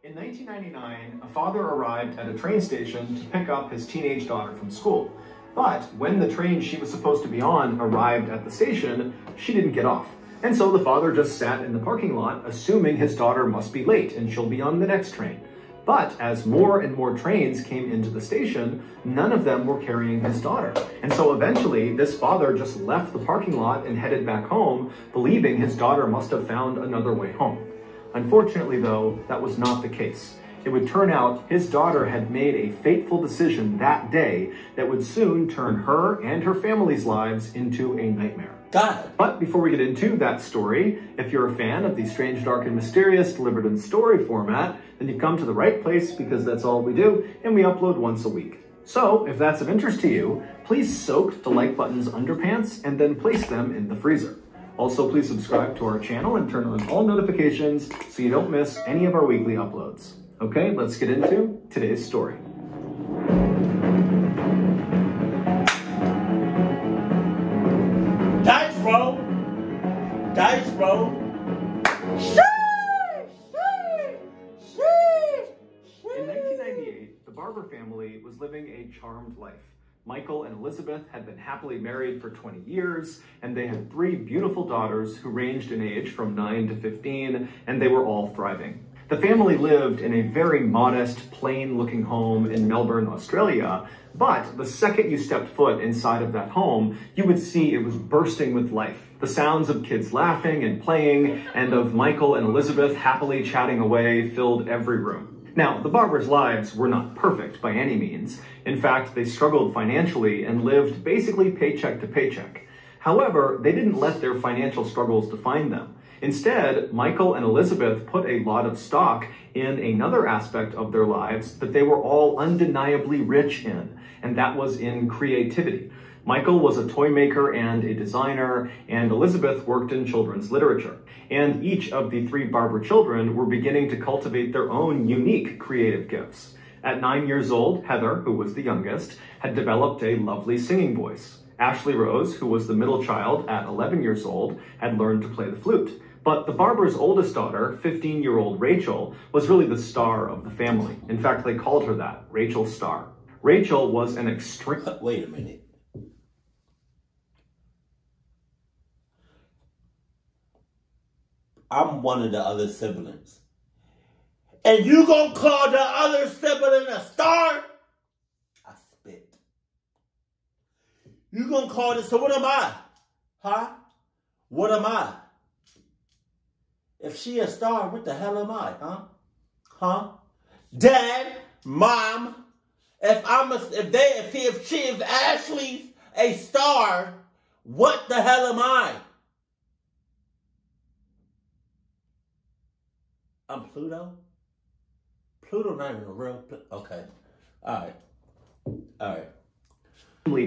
In 1999, a father arrived at a train station to pick up his teenage daughter from school. But when the train she was supposed to be on arrived at the station, she didn't get off. And so the father just sat in the parking lot, assuming his daughter must be late and she'll be on the next train. But as more and more trains came into the station, none of them were carrying his daughter. And so eventually, this father just left the parking lot and headed back home, believing his daughter must have found another way home. Unfortunately, though, that was not the case. It would turn out his daughter had made a fateful decision that day that would soon turn her and her family's lives into a nightmare. Got it. But before we get into that story, if you're a fan of the strange, dark, and mysterious delivered in story format, then you've come to the right place because that's all we do, and we upload once a week. So, if that's of interest to you, please soak the like button's underpants and then place them in the freezer. Also, please subscribe to our channel and turn on all notifications so you don't miss any of our weekly uploads. Okay, let's get into today's story. Dice roll. Dice roll. In 1998, the Barber family was living a charmed life. Michael and Elizabeth had been happily married for 20 years, and they had 3 beautiful daughters who ranged in age from 9 to 15, and they were all thriving. The family lived in a very modest, plain-looking home in Melbourne, Australia, but the second you stepped foot inside of that home, you would see it was bursting with life. The sounds of kids laughing and playing, and of Michael and Elizabeth happily chatting away filled every room. Now, the Barbers' lives were not perfect by any means. In fact, they struggled financially and lived basically paycheck to paycheck. However, they didn't let their financial struggles define them. Instead, Michael and Elizabeth put a lot of stock in another aspect of their lives that they were all undeniably rich in, and that was in creativity. Michael was a toy maker and a designer, and Elizabeth worked in children's literature. And each of the 3 Barber children were beginning to cultivate their own unique creative gifts. At 9 years old, Heather, who was the youngest, had developed a lovely singing voice. Ashley Rose, who was the middle child at 11 years old, had learned to play the flute. But the Barber's oldest daughter, 15-year-old Rachel, was really the star of the family. In fact, they called her that, Rachel Star. Rachel was an extreme... Wait a minute. I'm one of the other siblings. And you gonna call the other sibling a star? I spit. You gonna call this, so what am I? Huh? What am I? If she a star, what the hell am I, huh? Huh? Dad, Mom, if she is Ashley's a star, what the hell am I? I'm Pluto? Pluto not even a real... Okay. All right.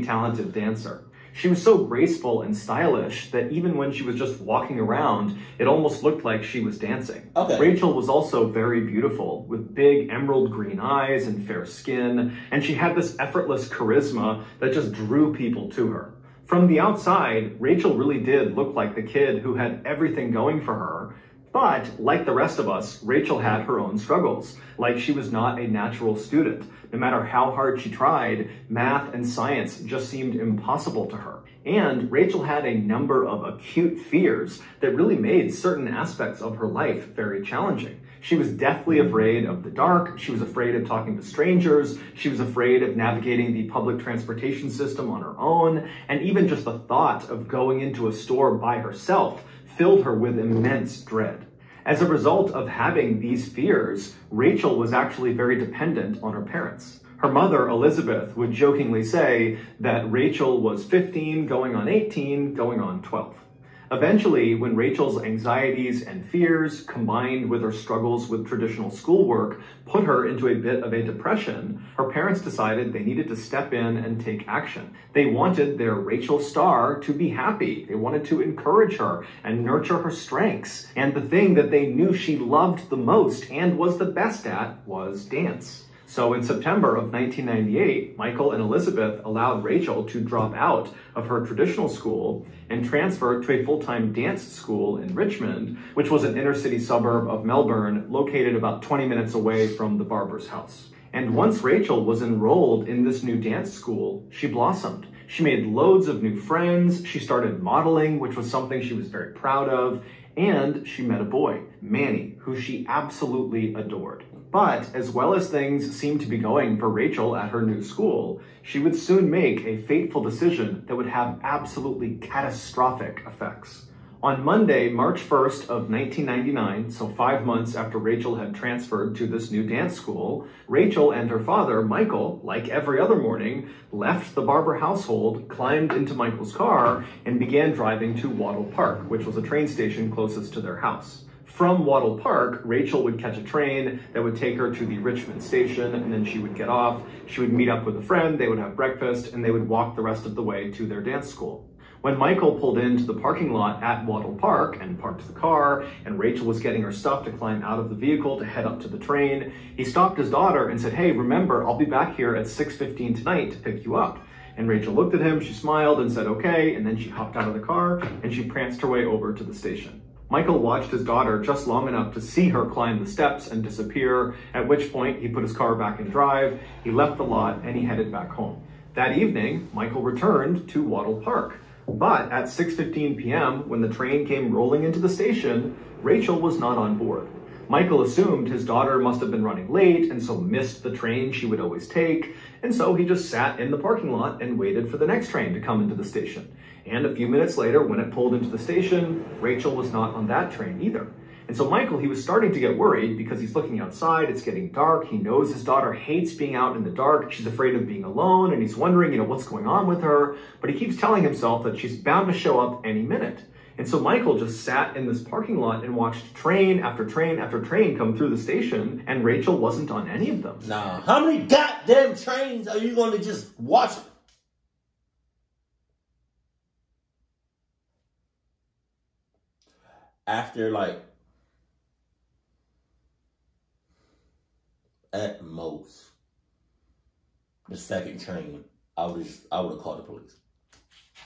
Talented dancer. She was so graceful and stylish that even when she was just walking around, it almost looked like she was dancing. Okay. Rachel was also very beautiful, with big emerald green eyes and fair skin, and she had this effortless charisma that just drew people to her. From the outside, Rachel really did look like the kid who had everything going for her. But, like the rest of us, Rachel had her own struggles. Like she was not a natural student. No matter how hard she tried, math and science just seemed impossible to her. And Rachel had a number of acute fears that really made certain aspects of her life very challenging. She was deathly afraid of the dark, she was afraid of talking to strangers, she was afraid of navigating the public transportation system on her own, and even just the thought of going into a store by herself filled her with immense dread. As a result of having these fears, Rachel was actually very dependent on her parents. Her mother, Elizabeth, would jokingly say that Rachel was 15, going on 18, going on 12. Eventually, when Rachel's anxieties and fears, combined with her struggles with traditional schoolwork, put her into a bit of a depression, her parents decided they needed to step in and take action. They wanted their Rachel Star to be happy. They wanted to encourage her and nurture her strengths. And the thing that they knew she loved the most and was the best at was dance. So in September of 1998, Michael and Elizabeth allowed Rachel to drop out of her traditional school and transfer to a full-time dance school in Richmond, which was an inner-city suburb of Melbourne, located about 20 minutes away from the Barber's house. And once Rachel was enrolled in this new dance school, she blossomed. She made loads of new friends, she started modeling, which was something she was very proud of, and she met a boy, Manny, who she absolutely adored. But as well as things seemed to be going for Rachel at her new school, she would soon make a fateful decision that would have absolutely catastrophic effects. On Monday, March 1st of 1999, so 5 months after Rachel had transferred to this new dance school, Rachel and her father, Michael, like every other morning, left the Barber household, climbed into Michael's car, and began driving to Wattle Park, which was a train station closest to their house. From Wattle Park, Rachel would catch a train that would take her to the Richmond station, and then she would get off, she would meet up with a friend, they would have breakfast, and they would walk the rest of the way to their dance school. When Michael pulled into the parking lot at Wattle Park and parked the car, and Rachel was getting her stuff to climb out of the vehicle to head up to the train, he stopped his daughter and said, "Hey, remember, I'll be back here at 6:15 tonight to pick you up." And Rachel looked at him, she smiled and said, "Okay," and then she hopped out of the car and she pranced her way over to the station. Michael watched his daughter just long enough to see her climb the steps and disappear, at which point he put his car back in drive, he left the lot, and he headed back home. That evening, Michael returned to Wattle Park. But at 6:15 p.m., when the train came rolling into the station, Rachel was not on board. Michael assumed his daughter must have been running late and so missed the train she would always take, and so he just sat in the parking lot and waited for the next train to come into the station. And a few minutes later, when it pulled into the station, Rachel was not on that train either. And so Michael, he was starting to get worried because he's looking outside, it's getting dark, he knows his daughter hates being out in the dark, she's afraid of being alone, and he's wondering, what's going on with her, but he keeps telling himself that she's bound to show up any minute. And so Michael just sat in this parking lot and watched train after train after train come through the station, and Rachel wasn't on any of them. Nah, how many goddamn trains are you going to just watch? After at most, the second train, I would have called the police.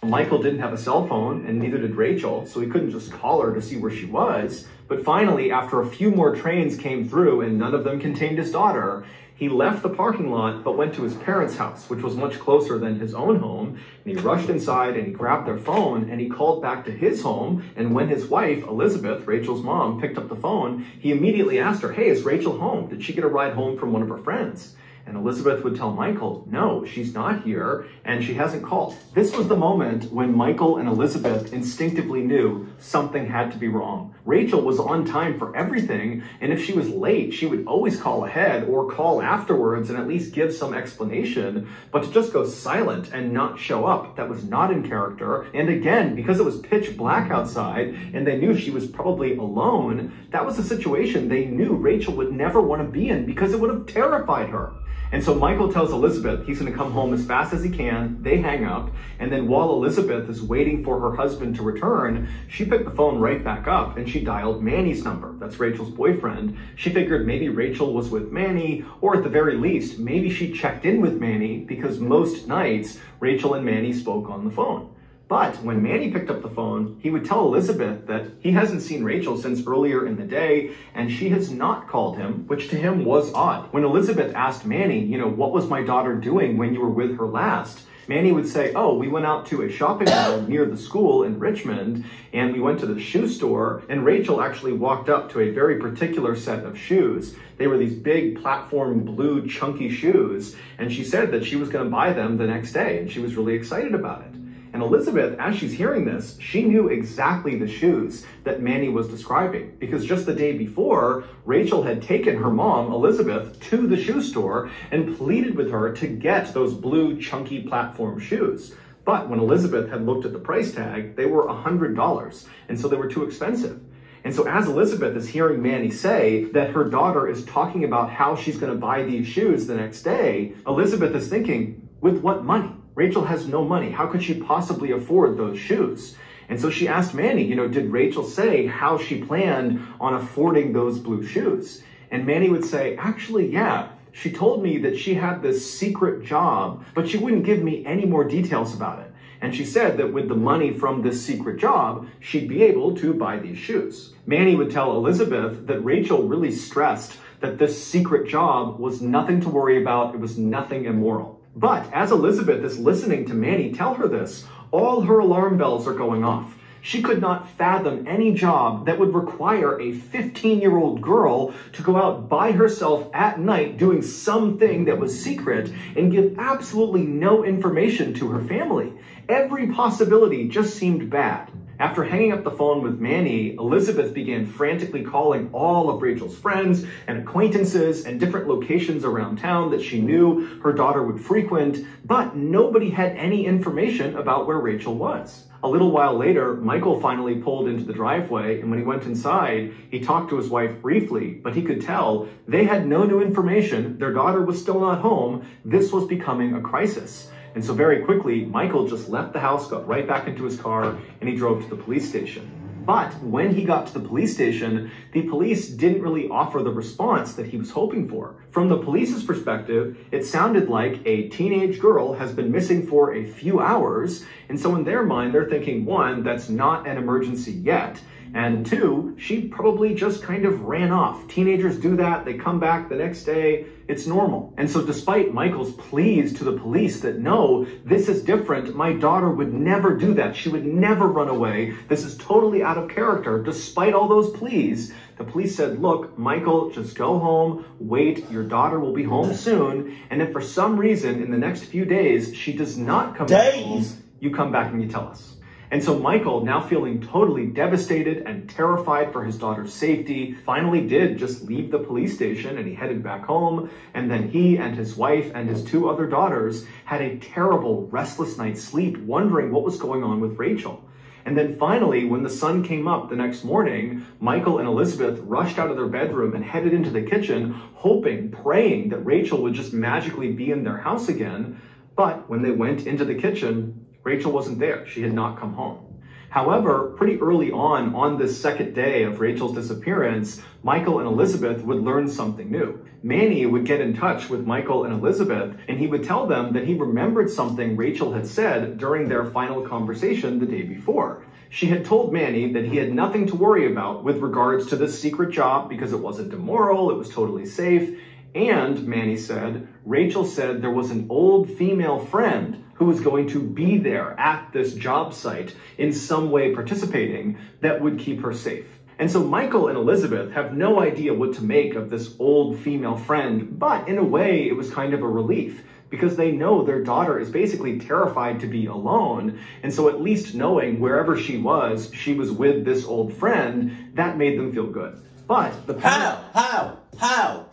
Michael didn't have a cell phone, and neither did Rachel, so he couldn't just call her to see where she was. But finally, after a few more trains came through and none of them contained his daughter, he left the parking lot but went to his parents' house, which was much closer than his own home. And he rushed inside and he grabbed their phone and he called back to his home. And when his wife, Elizabeth, Rachel's mom, picked up the phone, he immediately asked her, "Hey, is Rachel home? Did she get a ride home from one of her friends?" And Elizabeth would tell Michael, "No, she's not here, and she hasn't called." This was the moment when Michael and Elizabeth instinctively knew something had to be wrong. Rachel was on time for everything, and if she was late, she would always call ahead or call afterwards and at least give some explanation. But to just go silent and not show up, that was not in character. And again, because it was pitch black outside and they knew she was probably alone, that was a situation they knew Rachel would never want to be in because it would have terrified her. And so Michael tells Elizabeth he's going to come home as fast as he can. They hang up. And then while Elizabeth is waiting for her husband to return, she picked the phone right back up and she dialed Manny's number. That's Rachel's boyfriend. She figured maybe Rachel was with Manny, or at the very least, maybe she checked in with Manny because most nights Rachel and Manny spoke on the phone. But when Manny picked up the phone, he would tell Elizabeth that he hasn't seen Rachel since earlier in the day, and she has not called him, which to him was odd. When Elizabeth asked Manny, what was my daughter doing when you were with her last? Manny would say, "Oh, we went out to a shopping mall near the school in Richmond, and we went to the shoe store, and Rachel actually walked up to a very particular set of shoes. They were these big platform blue chunky shoes, and she said that she was going to buy them the next day, and she was really excited about it." And Elizabeth, as she's hearing this, she knew exactly the shoes that Manny was describing, because just the day before, Rachel had taken her mom, Elizabeth, to the shoe store and pleaded with her to get those blue chunky platform shoes. But when Elizabeth had looked at the price tag, they were $100, and so they were too expensive. And so as Elizabeth is hearing Manny say that her daughter is talking about how she's going to buy these shoes the next day, Elizabeth is thinking, with what money? Rachel has no money. How could she possibly afford those shoes? And so she asked Manny, did Rachel say how she planned on affording those blue shoes? And Manny would say, actually, yeah. She told me that she had this secret job, but she wouldn't give me any more details about it. And she said that with the money from this secret job, she'd be able to buy these shoes. Manny would tell Elizabeth that Rachel really stressed that this secret job was nothing to worry about. It was nothing immoral. But as Elizabeth is listening to Manny tell her this, all her alarm bells are going off. She could not fathom any job that would require a 15-year-old girl to go out by herself at night doing something that was secret and give absolutely no information to her family. Every possibility just seemed bad. After hanging up the phone with Manny, Elizabeth began frantically calling all of Rachel's friends and acquaintances and different locations around town that she knew her daughter would frequent, but nobody had any information about where Rachel was. A little while later, Michael finally pulled into the driveway, and when he went inside, he talked to his wife briefly, but he could tell they had no new information. Their daughter was still not home. This was becoming a crisis. And so very quickly, Michael just left the house, got right back into his car, and he drove to the police station. But when he got to the police station, the police didn't really offer the response that he was hoping for. From the police's perspective, it sounded like a teenage girl has been missing for a few hours. And so in their mind, they're thinking, one, that's not an emergency yet. And two, she probably just kind of ran off. Teenagers do that. They come back the next day. It's normal. And so despite Michael's pleas to the police that no, this is different, my daughter would never do that. She would never run away. This is totally out of character. Despite all those pleas, the police said, look, Michael, just go home, wait, your daughter will be home soon. And if for some reason in the next few days, she does not come home, you come back and you tell us. And so Michael, now feeling totally devastated and terrified for his daughter's safety, finally did just leave the police station and he headed back home. And then he and his wife and his two other daughters had a terrible, restless night's sleep, wondering what was going on with Rachel. And then finally, when the sun came up the next morning, Michael and Elizabeth rushed out of their bedroom and headed into the kitchen, hoping, praying that Rachel would just magically be in their house again. But when they went into the kitchen, Rachel wasn't there. She had not come home. However, pretty early on this second day of Rachel's disappearance, Michael and Elizabeth would learn something new. Manny would get in touch with Michael and Elizabeth, and he would tell them that he remembered something Rachel had said during their final conversation the day before. She had told Manny that he had nothing to worry about with regards to this secret job because it wasn't immoral, it was totally safe. And Manny said, Rachel said there was an old female friend who was going to be there at this job site in some way participating that would keep her safe. And so Michael and Elizabeth have no idea what to make of this old female friend, but in a way it was kind of a relief because they know their daughter is basically terrified to be alone. And so at least knowing wherever she was with this old friend, that made them feel good. But the How?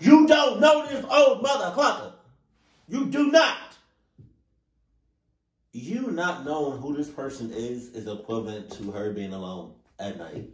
You don't know this old motherfucker. You do not. You not knowing who this person is equivalent to her being alone at night.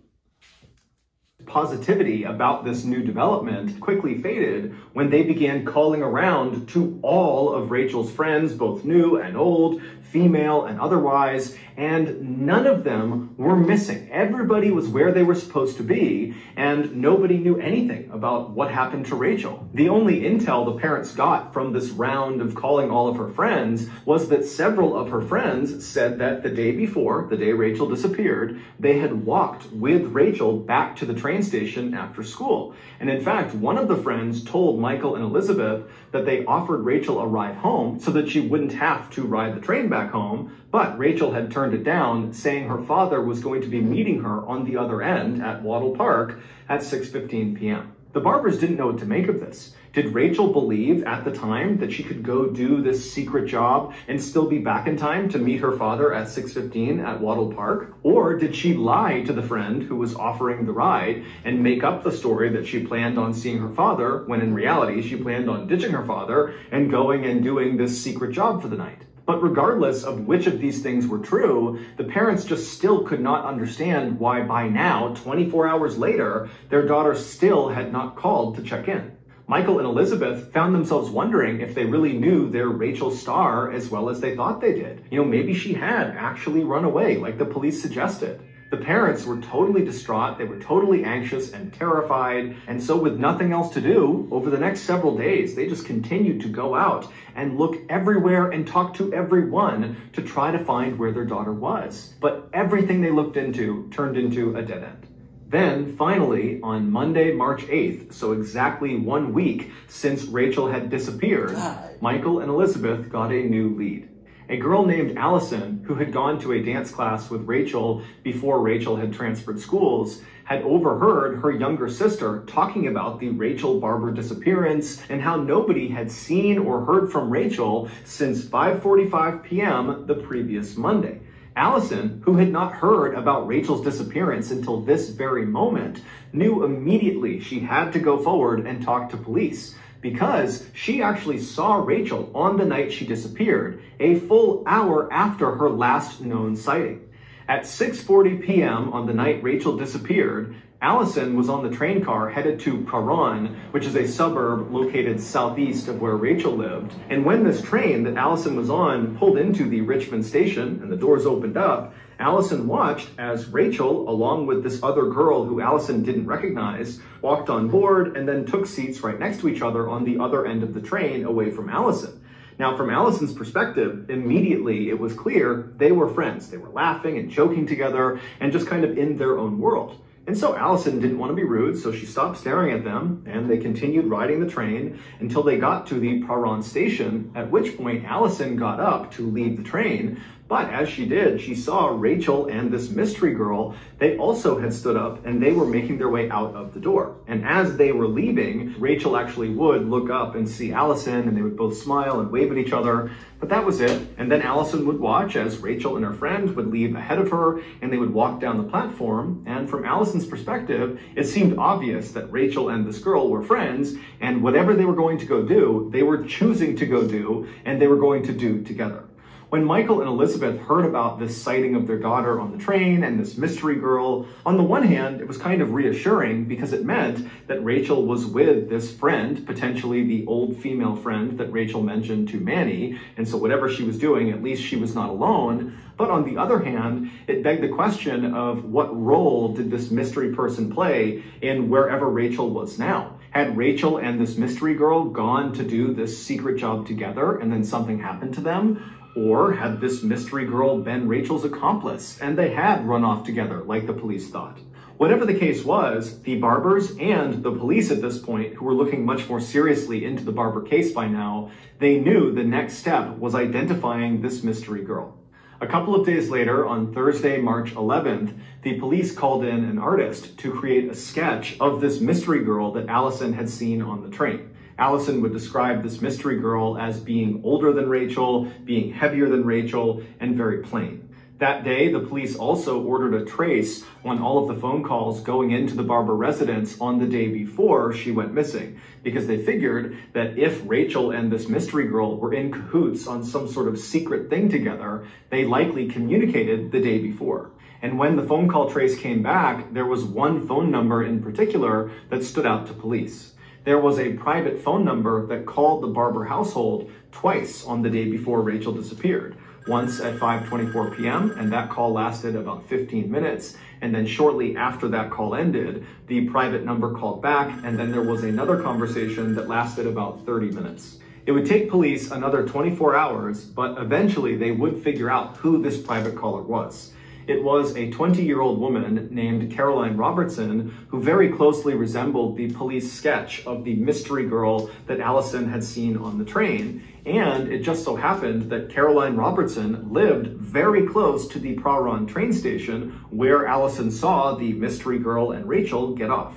Positivity about this new development quickly faded when they began calling around to all of Rachel's friends, both new and old, female and otherwise, and none of them were missing. Everybody was where they were supposed to be, and nobody knew anything about what happened to Rachel. The only intel the parents got from this round of calling all of her friends was that several of her friends said that the day before, the day Rachel disappeared, they had walked with Rachel back to the train station after school. And in fact, one of the friends told Michael and Elizabeth that they offered Rachel a ride home so that she wouldn't have to ride the train back home, but Rachel had turned it down, saying her father was going to be meeting her on the other end at Wattle Park at 6:15 p.m. The Barbers didn't know what to make of this. Did Rachel believe at the time that she could go do this secret job and still be back in time to meet her father at 6:15 at Wattle Park? Or did she lie to the friend who was offering the ride and make up the story that she planned on seeing her father when in reality she planned on ditching her father and going and doing this secret job for the night? But regardless of which of these things were true, the parents just still could not understand why by now, 24 hours later, their daughter still had not called to check in. Michael and Elizabeth found themselves wondering if they really knew their Rachel Starr as well as they thought they did. Maybe she had actually run away like the police suggested. The parents were totally distraught, they were totally anxious and terrified, and so with nothing else to do, over the next several days, they just continued to go out and look everywhere and talk to everyone to try to find where their daughter was. But everything they looked into turned into a dead end. Then, finally, on Monday, March 8th, so exactly 1 week since Rachel had disappeared, Michael and Elizabeth got a new lead. A girl named Allison, who had gone to a dance class with Rachel before Rachel had transferred schools, had overheard her younger sister talking about the Rachel Barber disappearance and how nobody had seen or heard from Rachel since 5:45 p.m. the previous Monday. Allison, who had not heard about Rachel's disappearance until this very moment, knew immediately she had to go forward and talk to police, because she actually saw Rachel on the night she disappeared, a full hour after her last known sighting. At 6:40 p.m. on the night Rachel disappeared, Allison was on the train car headed to Paran, which is a suburb located southeast of where Rachel lived. And when this train that Allison was on pulled into the Richmond station and the doors opened up, Allison watched as Rachel, along with this other girl who Allison didn't recognize, walked on board and then took seats right next to each other on the other end of the train away from Allison. Now, from Allison's perspective, immediately it was clear they were friends. They were laughing and joking together and just kind of in their own world. And so Allison didn't want to be rude, so she stopped staring at them, and they continued riding the train until they got to the Paran station, at which point Allison got up to leave the train. But as she did, she saw Rachel and this mystery girl. They also had stood up and they were making their way out of the door. And as they were leaving, Rachel actually would look up and see Allison, and they would both smile and wave at each other. But that was it. And then Allison would watch as Rachel and her friend would leave ahead of her, and they would walk down the platform. And from Allison's perspective, it seemed obvious that Rachel and this girl were friends, and whatever they were going to go do, they were choosing to go do, and they were going to do together. When Michael and Elizabeth heard about this sighting of their daughter on the train and this mystery girl, on the one hand, it was kind of reassuring because it meant that Rachel was with this friend, potentially the old female friend that Rachel mentioned to Manny, and so whatever she was doing, at least she was not alone. But on the other hand, it begged the question of what role did this mystery person play in wherever Rachel was now? Had Rachel and this mystery girl gone to do this secret job together and then something happened to them? Or had this mystery girl been Rachel's accomplice and they had run off together like the police thought? Whatever the case was, the Barbers and the police at this point, who were looking much more seriously into the Barber case by now, they knew the next step was identifying this mystery girl. A couple of days later, on Thursday, March 11th, the police called in an artist to create a sketch of this mystery girl that Allison had seen on the train. Allison would describe this mystery girl as being older than Rachel, being heavier than Rachel, and very plain. That day, the police also ordered a trace on all of the phone calls going into the Barber residence on the day before she went missing, because they figured that if Rachel and this mystery girl were in cahoots on some sort of secret thing together, they likely communicated the day before. And when the phone call trace came back, there was one phone number in particular that stood out to police. There was a private phone number that called the Barber household twice on the day before Rachel disappeared. Once at 5:24 p.m., and that call lasted about 15 minutes. And then shortly after that call ended, the private number called back, and then there was another conversation that lasted about 30 minutes. It would take police another 24 hours, but eventually they would figure out who this private caller was. It was a 20-year-old woman named Caroline Robertson who very closely resembled the police sketch of the mystery girl that Allison had seen on the train. And it just so happened that Caroline Robertson lived very close to the Paran train station where Allison saw the mystery girl and Rachel get off.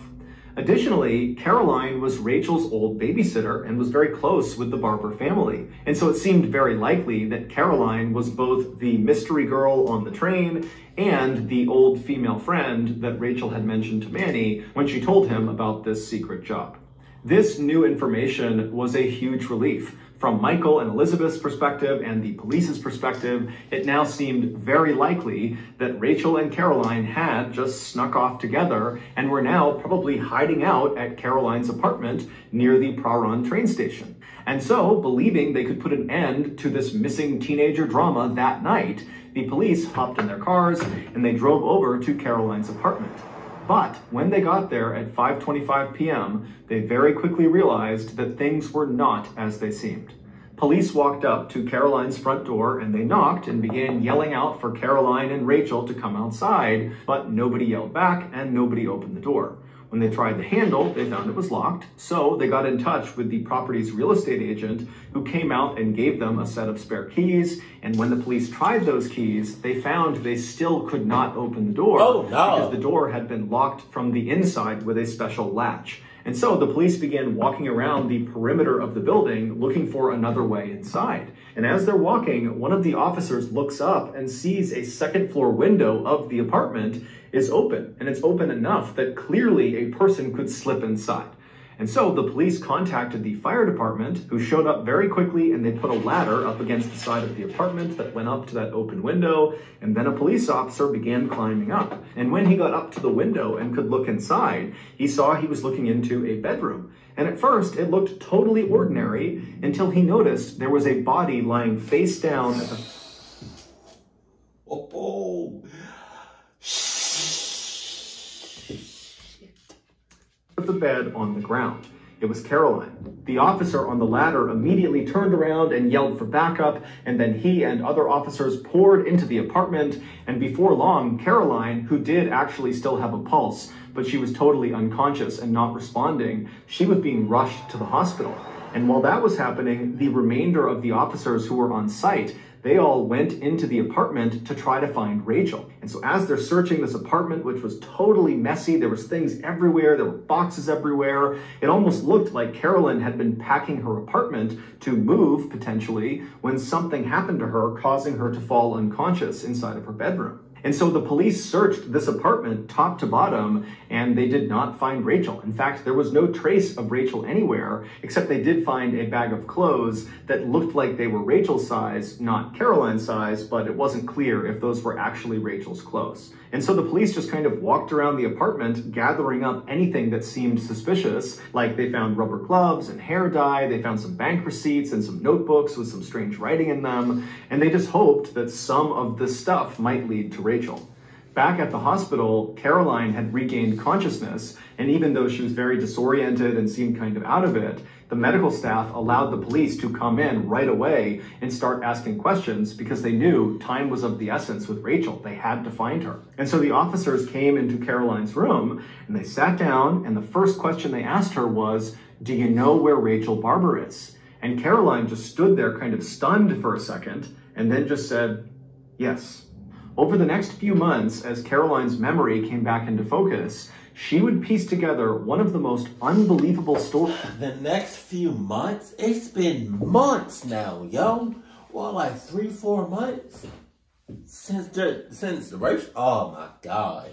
Additionally, Caroline was Rachel's old babysitter and was very close with the Barber family. And so it seemed very likely that Caroline was both the mystery girl on the train and the old female friend that Rachel had mentioned to Manny when she told him about this secret job. This new information was a huge relief. From Michael and Elizabeth's perspective and the police's perspective, it now seemed very likely that Rachel and Caroline had just snuck off together and were now probably hiding out at Caroline's apartment near the Paran train station. And so, believing they could put an end to this missing teenager drama that night, the police hopped in their cars and they drove over to Caroline's apartment. But when they got there at 5:25 p.m., they very quickly realized that things were not as they seemed. Police walked up to Caroline's front door and they knocked and began yelling out for Caroline and Rachel to come outside, but nobody yelled back and nobody opened the door. When they tried the handle, they found it was locked, so they got in touch with the property's real estate agent, who came out and gave them a set of spare keys. And when the police tried those keys, they found they still could not open the door. Oh, no. Because the door had been locked from the inside with a special latch. And so the police began walking around the perimeter of the building looking for another way inside. And as they're walking, one of the officers looks up and sees a second floor window of the apartment is open. And it's open enough that clearly a person could slip inside. And so the police contacted the fire department, who showed up very quickly, and they put a ladder up against the side of the apartment that went up to that open window, and then a police officer began climbing up. And when he got up to the window and could look inside, he saw he was looking into a bedroom. And at first, it looked totally ordinary until he noticed there was a body lying face down at the... the bed on the ground. It was Caroline. The officer on the ladder immediately turned around and yelled for backup, and then he and other officers poured into the apartment, and before long, Caroline, who did actually still have a pulse, but she was totally unconscious and not responding, she was being rushed to the hospital. And while that was happening, the remainder of the officers who were on site, they all went into the apartment to try to find Rachel. And so as they're searching this apartment, which was totally messy, there was things everywhere, there were boxes everywhere. It almost looked like Carolyn had been packing her apartment to move, potentially, when something happened to her, causing her to fall unconscious inside of her bedroom. And so the police searched this apartment top to bottom, and they did not find Rachel. In fact, there was no trace of Rachel anywhere, except they did find a bag of clothes that looked like they were Rachel's size, not Caroline's size, but it wasn't clear if those were actually Rachel's clothes. And so the police just kind of walked around the apartment, gathering up anything that seemed suspicious, like they found rubber gloves and hair dye, they found some bank receipts and some notebooks with some strange writing in them, and they just hoped that some of this stuff might lead to Rachel. Back at the hospital, Caroline had regained consciousness, and even though she was very disoriented and seemed kind of out of it, the medical staff allowed the police to come in right away and start asking questions because they knew time was of the essence with Rachel. They had to find her. And so the officers came into Caroline's room and they sat down, and the first question they asked her was, "Do you know where Rachel Barber is?" And Caroline just stood there kind of stunned for a second and then just said, "Yes." Over the next few months, as Caroline's memory came back into focus, she would piece together one of the most unbelievable stories. The next few months? It's been months now, yo. Well, like 3-4 months since the race. Oh my God.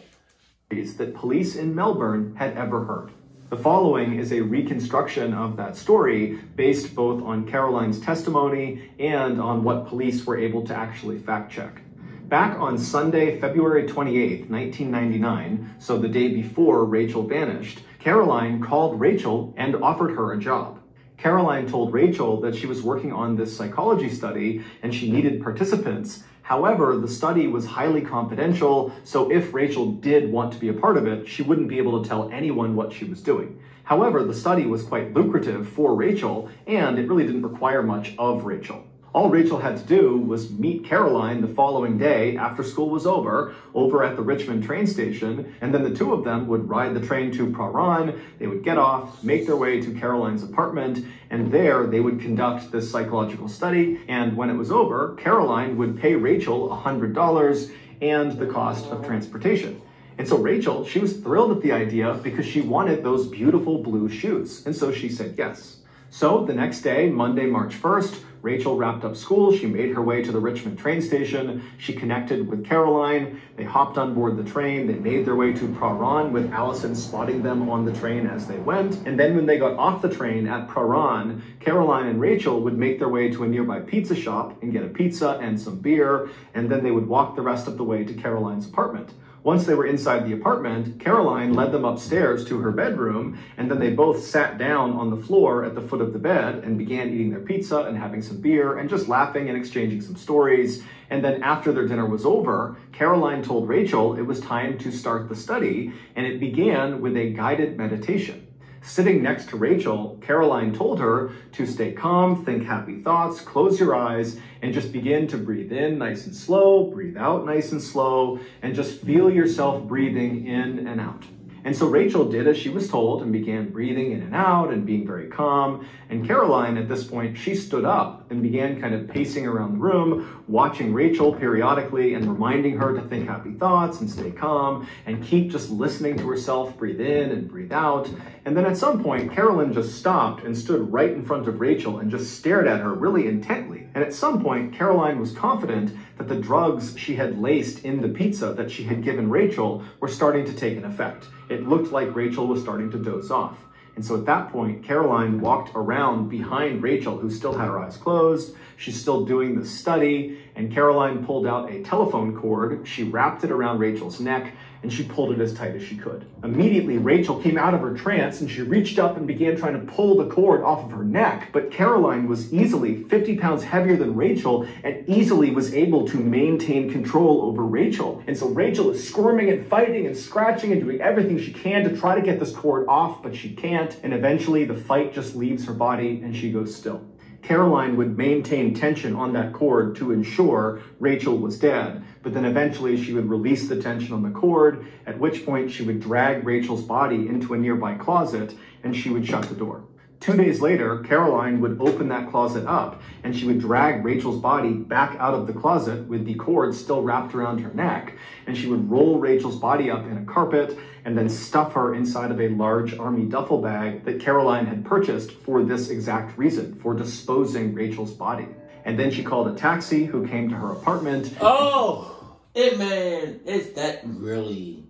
That police in Melbourne had ever heard. The following is a reconstruction of that story based both on Caroline's testimony and on what police were able to actually fact check. Back on Sunday, February 28th, 1999, so the day before Rachel vanished, Caroline called Rachel and offered her a job. Caroline told Rachel that she was working on this psychology study and she needed participants. However, the study was highly confidential, so if Rachel did want to be a part of it, she wouldn't be able to tell anyone what she was doing. However, the study was quite lucrative for Rachel, and it really didn't require much of Rachel. All Rachel had to do was meet Caroline the following day after school was over at the Richmond train station, and then the two of them would ride the train to Prahran. They would get off, make their way to Caroline's apartment, and there they would conduct this psychological study, and when it was over, Caroline would pay Rachel $100 and the cost of transportation. And so Rachel, she was thrilled at the idea because she wanted those beautiful blue shoes, and so she said yes. So the next day, Monday, March 1st, Rachel wrapped up school, she made her way to the Richmond train station, she connected with Caroline, they hopped on board the train, they made their way to Prahran with Allison spotting them on the train as they went, and then when they got off the train at Prahran, Caroline and Rachel would make their way to a nearby pizza shop and get a pizza and some beer, and then they would walk the rest of the way to Caroline's apartment. Once they were inside the apartment, Caroline led them upstairs to her bedroom, and then they both sat down on the floor at the foot of the bed and began eating their pizza and having some beer and just laughing and exchanging some stories. And then after their dinner was over, Caroline told Rachel it was time to start the study, and it began with a guided meditation. Sitting next to Rachel, Caroline told her to stay calm, think happy thoughts, close your eyes, and just begin to breathe in nice and slow, breathe out nice and slow, and just feel yourself breathing in and out. And so Rachel did as she was told and began breathing in and out and being very calm. And Caroline, at this point, she stood up and began kind of pacing around the room, watching Rachel periodically and reminding her to think happy thoughts and stay calm and keep just listening to herself breathe in and breathe out. And then at some point, Caroline just stopped and stood right in front of Rachel and just stared at her really intently. And at some point, Caroline was confident that the drugs she had laced in the pizza that she had given Rachel were starting to take an effect. It looked like Rachel was starting to doze off. And so at that point, Caroline walked around behind Rachel, who still had her eyes closed. She's still doing the study, and Caroline pulled out a telephone cord. She wrapped it around Rachel's neck, and she pulled it as tight as she could. Immediately, Rachel came out of her trance, and she reached up and began trying to pull the cord off of her neck. But Caroline was easily 50 pounds heavier than Rachel and easily was able to maintain control over Rachel. And so Rachel is squirming and fighting and scratching and doing everything she can to try to get this cord off, but she can't. And eventually, the fight just leaves her body, and she goes still. Caroline would maintain tension on that cord to ensure Rachel was dead, but then eventually she would release the tension on the cord, at which point she would drag Rachel's body into a nearby closet and she would shut the door. 2 days later, Caroline would open that closet up and she would drag Rachel's body back out of the closet with the cord still wrapped around her neck, and she would roll Rachel's body up in a carpet and then stuff her inside of a large army duffel bag that Caroline had purchased for this exact reason, for disposing Rachel's body. And then she called a taxi who came to her apartment. Oh, that really,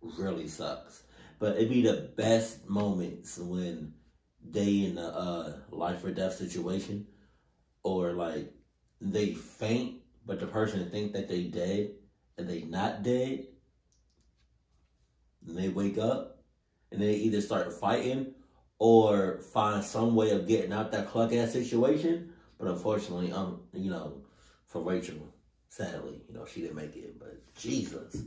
really sucks. But it'd be the best moments when they in a life or death situation, or like they faint, but the person think that they dead and they not dead. And they wake up and they either start fighting or find some way of getting out that cluck ass situation. But unfortunately, for Rachel, sadly, she didn't make it. But Jesus.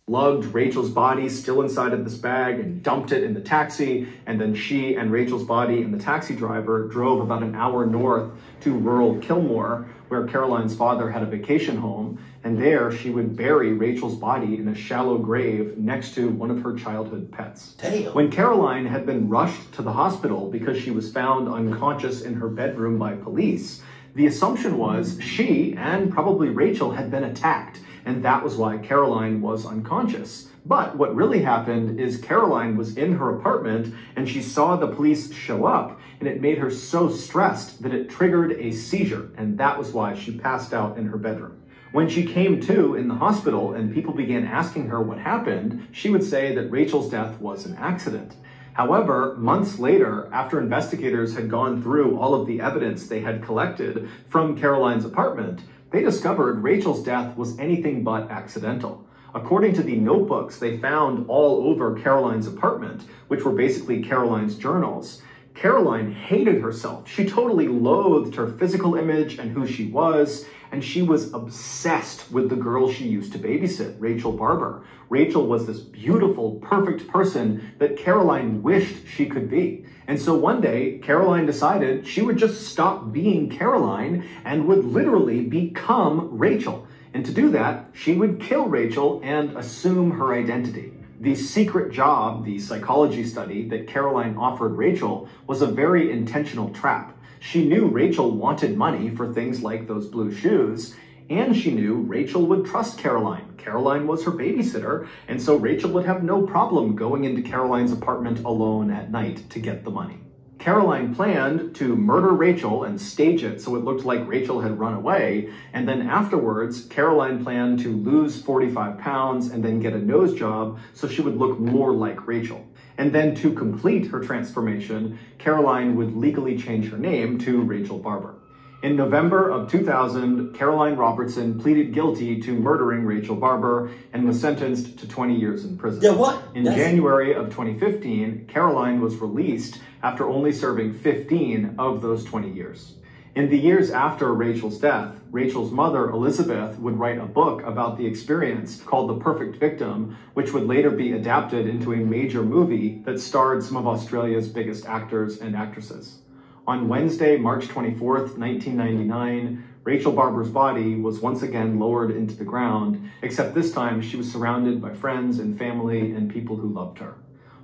Lugged Rachel's body still inside of this bag and dumped it in the taxi, and then she and Rachel's body and the taxi driver drove about an hour north to rural Kilmore, where Caroline's father had a vacation home, and there she would bury Rachel's body in a shallow grave next to one of her childhood pets. Damn. When Caroline had been rushed to the hospital because she was found unconscious in her bedroom by police, the assumption was she and probably Rachel had been attacked, and that was why Caroline was unconscious. But what really happened is Caroline was in her apartment and she saw the police show up, and it made her so stressed that it triggered a seizure, and that was why she passed out in her bedroom. When she came to in the hospital and people began asking her what happened, she would say that Rachel's death was an accident. However, months later, after investigators had gone through all of the evidence they had collected from Caroline's apartment, they discovered Rachel's death was anything but accidental. According to the notebooks they found all over Caroline's apartment, which were basically Caroline's journals, Caroline hated herself. She totally loathed her physical image and who she was, and she was obsessed with the girl she used to babysit, Rachel Barber. Rachel was this beautiful, perfect person that Caroline wished she could be. And so one day, Caroline decided she would just stop being Caroline and would literally become Rachel. And to do that, she would kill Rachel and assume her identity. The secret job, the psychology study that Caroline offered Rachel, was a very intentional trap. She knew Rachel wanted money for things like those blue shoes, and she knew Rachel would trust Caroline. Caroline was her babysitter, and so Rachel would have no problem going into Caroline's apartment alone at night to get the money. Caroline planned to murder Rachel and stage it so it looked like Rachel had run away, and then afterwards, Caroline planned to lose 45 pounds and then get a nose job so she would look more like Rachel. And then to complete her transformation, Caroline would legally change her name to Rachel Barber. In November of 2000, Caroline Robertson pleaded guilty to murdering Rachel Barber and was sentenced to 20 years in prison. Yeah, what? In January of 2015, Caroline was released after only serving 15 of those 20 years. In the years after Rachel's death, Rachel's mother, Elizabeth, would write a book about the experience called The Perfect Victim, which would later be adapted into a major movie that starred some of Australia's biggest actors and actresses. On Wednesday, March 24th, 1999, Rachel Barber's body was once again lowered into the ground, except this time she was surrounded by friends and family and people who loved her.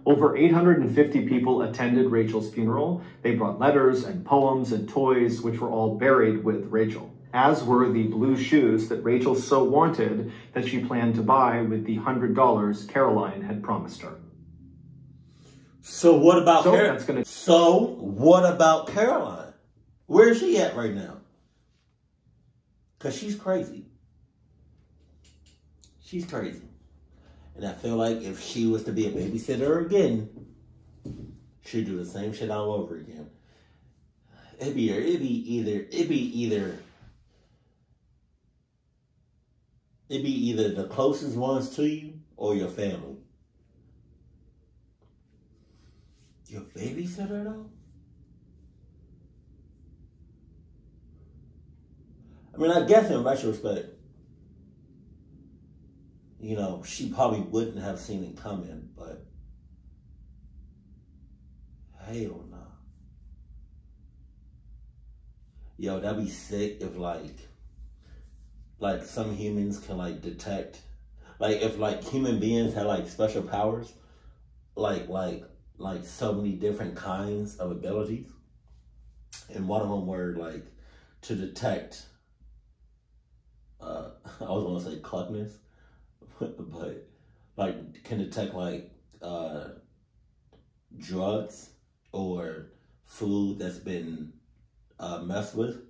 Over 850 people attended Rachel's funeral. They brought letters and poems and toys, which were all buried with Rachel, as were the blue shoes that Rachel so wanted that she planned to buy with the $100 Caroline had promised her. So what about what about Caroline? Where is she at right now? Because she's crazy. She's crazy. And I feel like if she was to be a babysitter again, she'd do the same shit all over again. It'd be either the closest ones to you or your family. Your babysitter though? I mean, I guess in retrospect, you know, she probably wouldn't have seen it coming, but hell no. Yo, that'd be sick if like some humans can like detect, like if like human beings had like special powers, like so many different kinds of abilities, and one of them were like to detect. I was gonna say cluckness. But like can detect like drugs or food that's been messed with,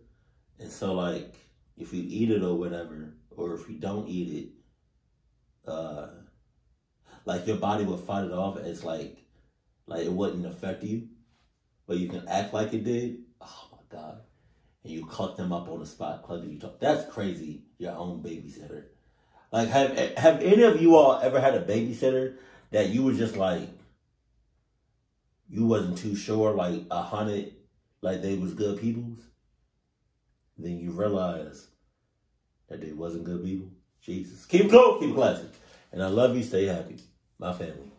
and so like if you eat it or whatever, or if you don't eat it, like your body will fight it off as like it wouldn't affect you, but you can act like it did. Oh my god! And you cluck them up on the spot, That's crazy. Your own babysitter. Like, have any of you all ever had a babysitter that you were just like, you wasn't too sure, like 100, like they was good peoples? Then you realize that they wasn't good people? Jesus. Keep it cool, keep it classy. And I love you, stay happy. My family.